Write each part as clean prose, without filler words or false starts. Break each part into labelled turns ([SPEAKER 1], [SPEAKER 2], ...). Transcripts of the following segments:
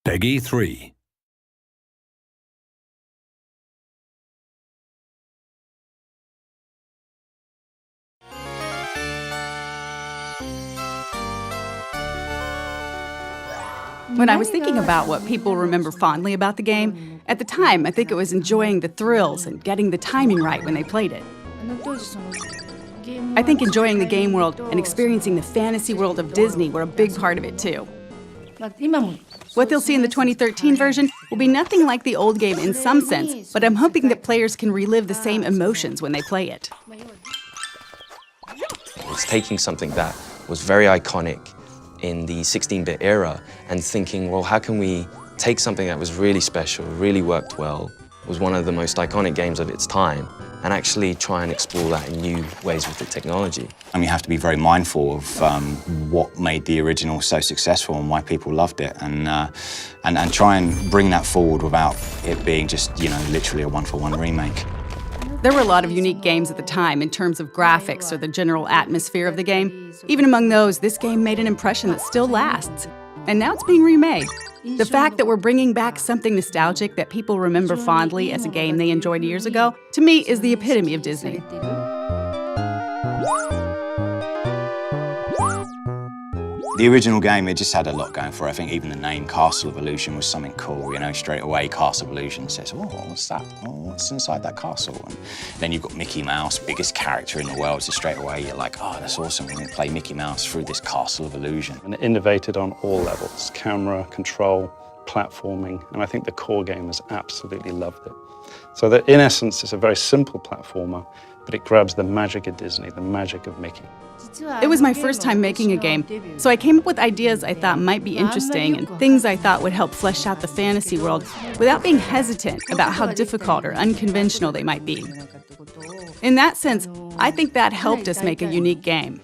[SPEAKER 1] Peggy 3.
[SPEAKER 2] When I was thinking about what people remember fondly about the game, at the time I think it was enjoying the thrills and getting the timing right when they played it. I think enjoying the game world and experiencing the fantasy world of Disney were a big part of it too. What they'll see in the 2013 version will be nothing like the old game in some sense, but I'm hoping that players can relive the same emotions when they play it.
[SPEAKER 3] It's taking something that was very iconic in the 16-bit era and thinking, well, how can we take something that was really special, really worked well, was one of the most iconic games of its time, and actually try and explore that in new ways with the technology.
[SPEAKER 4] And you have to be very mindful of what made the original so successful and why people loved it, and try and bring that forward without it being just, literally a one-for-one remake.
[SPEAKER 2] There were a lot of unique games at the time in terms of graphics or the general atmosphere of the game. Even among those, this game made an impression that still lasts. And now it's being remade. The fact that we're bringing back something nostalgic that people remember fondly as a game they enjoyed years ago, to me, is the epitome of Disney.
[SPEAKER 4] The original game, it just had a lot going for it. I think even the name Castle of Illusion was something cool, straight away Castle of Illusion says, oh, what's that? Oh, what's inside that castle? And then you've got Mickey Mouse, biggest character in the world, so straight away you're like, oh, that's awesome, we're gonna play Mickey Mouse through this Castle of Illusion.
[SPEAKER 5] And it innovated on all levels, camera, control, platforming, and I think the core gamers absolutely loved it. So that in essence, it's a very simple platformer, but it grabs the magic of Disney, the magic of Mickey.
[SPEAKER 2] It was my first time making a game, so I came up with ideas I thought might be interesting and things I thought would help flesh out the fantasy world without being hesitant about how difficult or unconventional they might be. In that sense, I think that helped us make a unique game.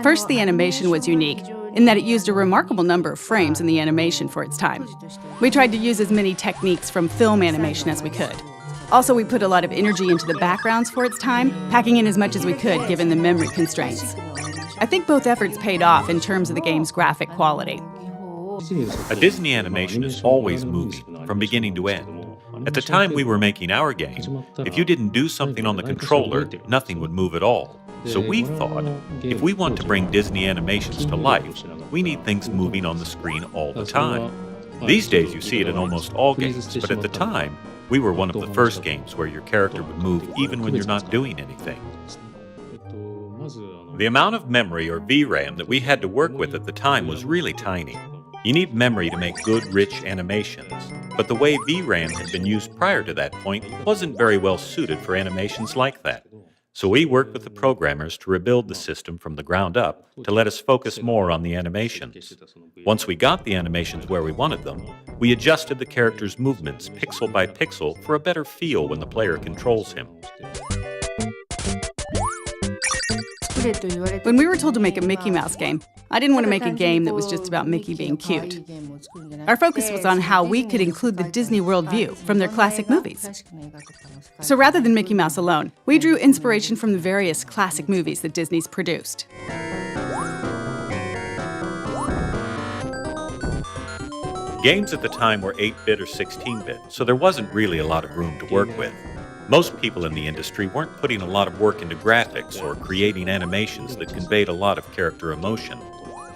[SPEAKER 2] First, the animation was unique in that it used a remarkable number of frames in the animation for its time. We tried to use as many techniques from film animation as we could. Also, we put a lot of energy into the backgrounds for its time, packing in as much as we could given the memory constraints. I think both efforts paid off in terms of the game's graphic quality.
[SPEAKER 6] A Disney animation is always moving, from beginning to end. At the time we were making our game, if you didn't do something on the controller, nothing would move at all. So we thought, if we want to bring Disney animations to life, we need things moving on the screen all the time. These days you see it in almost all games, but at the time, we were one of the first games where your character would move even when you're not doing anything. The amount of memory, or VRAM, that we had to work with at the time was really tiny. You need memory to make good, rich animations, but the way VRAM had been used prior to that point wasn't very well suited for animations like that. So we worked with the programmers to rebuild the system from the ground up to let us focus more on the animations. Once we got the animations where we wanted them, we adjusted the character's movements pixel by pixel for a better feel when the player controls him.
[SPEAKER 2] When we were told to make a Mickey Mouse game, I didn't want to make a game that was just about Mickey being cute. Our focus was on how we could include the Disney World view from their classic movies. So rather than Mickey Mouse alone, we drew inspiration from the various classic movies that Disney's produced.
[SPEAKER 6] Games at the time were 8-bit or 16-bit, so there wasn't really a lot of room to work with. Most people in the industry weren't putting a lot of work into graphics or creating animations that conveyed a lot of character emotion.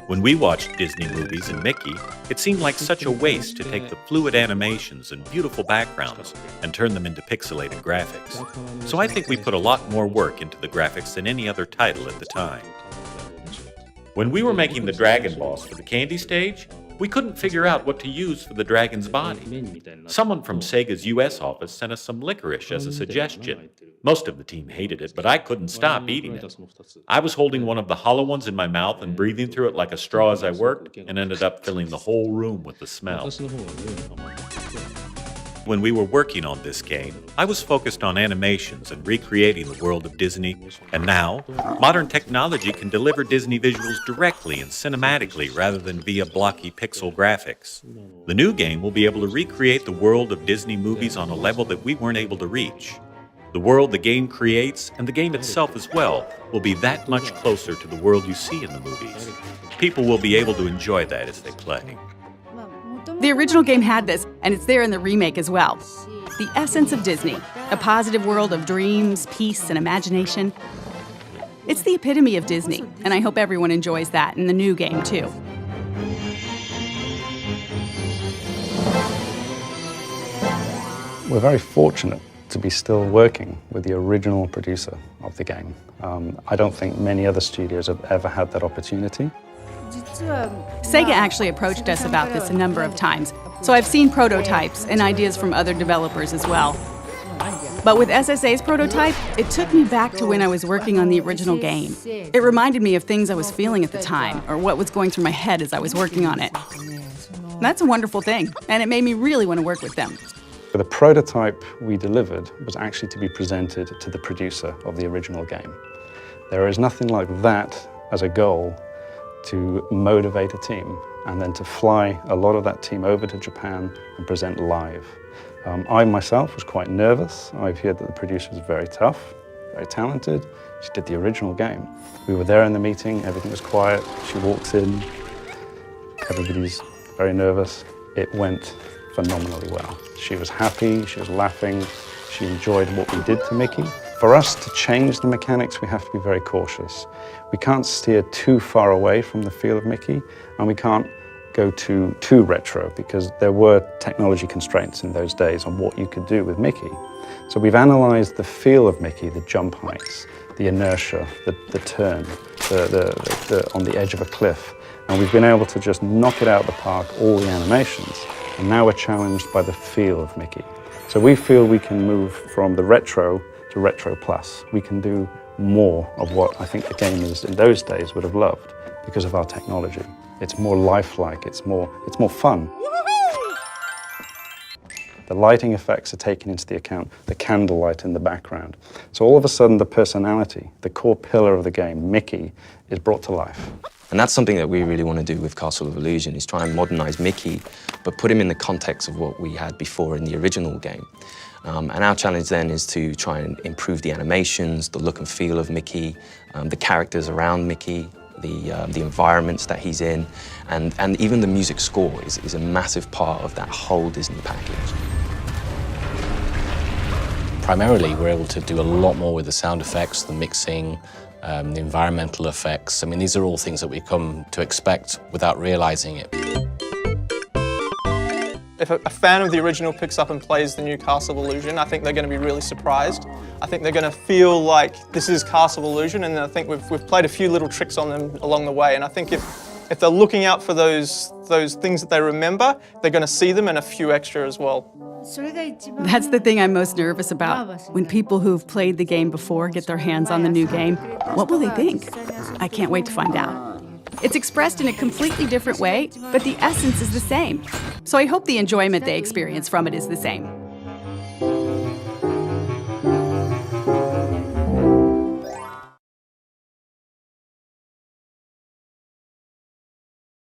[SPEAKER 6] When we watched Disney movies and Mickey, it seemed like such a waste to take the fluid animations and beautiful backgrounds and turn them into pixelated graphics. So I think we put a lot more work into the graphics than any other title at the time. When we were making the Dragon Boss for the Candy stage, we couldn't figure out what to use for the dragon's body. Someone from Sega's US office sent us some licorice as a suggestion. Most of the team hated it, but I couldn't stop eating it. I was holding one of the hollow ones in my mouth and breathing through it like a straw as I worked, and ended up filling the whole room with the smell. When we were working on this game, I was focused on animations and recreating the world of Disney, and now, modern technology can deliver Disney visuals directly and cinematically rather than via blocky pixel graphics. The new game will be able to recreate the world of Disney movies on a level that we weren't able to reach. The world the game creates, and the game itself as well, will be that much closer to the world you see in the movies. People will be able to enjoy that as they play.
[SPEAKER 2] The original game had this, and it's there in the remake as well. The essence of Disney, a positive world of dreams, peace, and imagination. It's the epitome of Disney, and I hope everyone enjoys that in the new game, too.
[SPEAKER 5] We're very fortunate to be still working with the original producer of the game. I don't think many other studios have ever had that opportunity.
[SPEAKER 2] Sega actually approached us about this a number of times, so I've seen prototypes and ideas from other developers as well. But with SSA's prototype, it took me back to when I was working on the original game. It reminded me of things I was feeling at the time, or what was going through my head as I was working on it. That's a wonderful thing, and it made me really want to work with them.
[SPEAKER 5] The prototype we delivered was actually to be presented to the producer of the original game. There is nothing like that as a goal to motivate a team and then to fly a lot of that team over to Japan and present live. I myself was quite nervous. I've heard that the producer was very tough, very talented. She did the original game. We were there in the meeting, everything was quiet. She walks in, everybody's very nervous. It went phenomenally well. She was happy, she was laughing, she enjoyed what we did to Mickey. For us to change the mechanics, we have to be very cautious. We can't steer too far away from the feel of Mickey, and we can't go too retro, because there were technology constraints in those days on what you could do with Mickey. So we've analyzed the feel of Mickey, the jump heights, the inertia, the turn, on the edge of a cliff, and we've been able to just knock it out of the park, all the animations, and now we're challenged by the feel of Mickey. So we feel we can move from the retro to retro plus. We can do more of what I think the gamers in those days would have loved because of our technology. It's more lifelike, it's more fun. The lighting effects are taken into the account, the candlelight in the background. So all of a sudden the personality, the core pillar of the game, Mickey, is brought to life.
[SPEAKER 3] And that's something that we really want to do with Castle of Illusion, is try and modernize Mickey, but put him in the context of what we had before in the original game. And our challenge then is to try and improve the animations, the look and feel of Mickey, the characters around Mickey, the environments that he's in, and even the music score is a massive part of that whole Disney package.
[SPEAKER 1] Primarily, we're able to do a lot more with the sound effects, the mixing, the environmental effects. I mean, these are all things that we come to expect without realizing it.
[SPEAKER 7] If a fan of the original picks up and plays the new Castle of Illusion, I think they're going to be really surprised. I think they're going to feel like this is Castle of Illusion, and I think we've played a few little tricks on them along the way. And I think if they're looking out for those things that they remember, they're going to see them and a few extra as well.
[SPEAKER 2] That's the thing I'm most nervous about. When people who've played the game before get their hands on the new game, what will they think? I can't wait to find out. It's expressed in a completely different way, but the essence is the same. So I hope the enjoyment they experience from it is the same.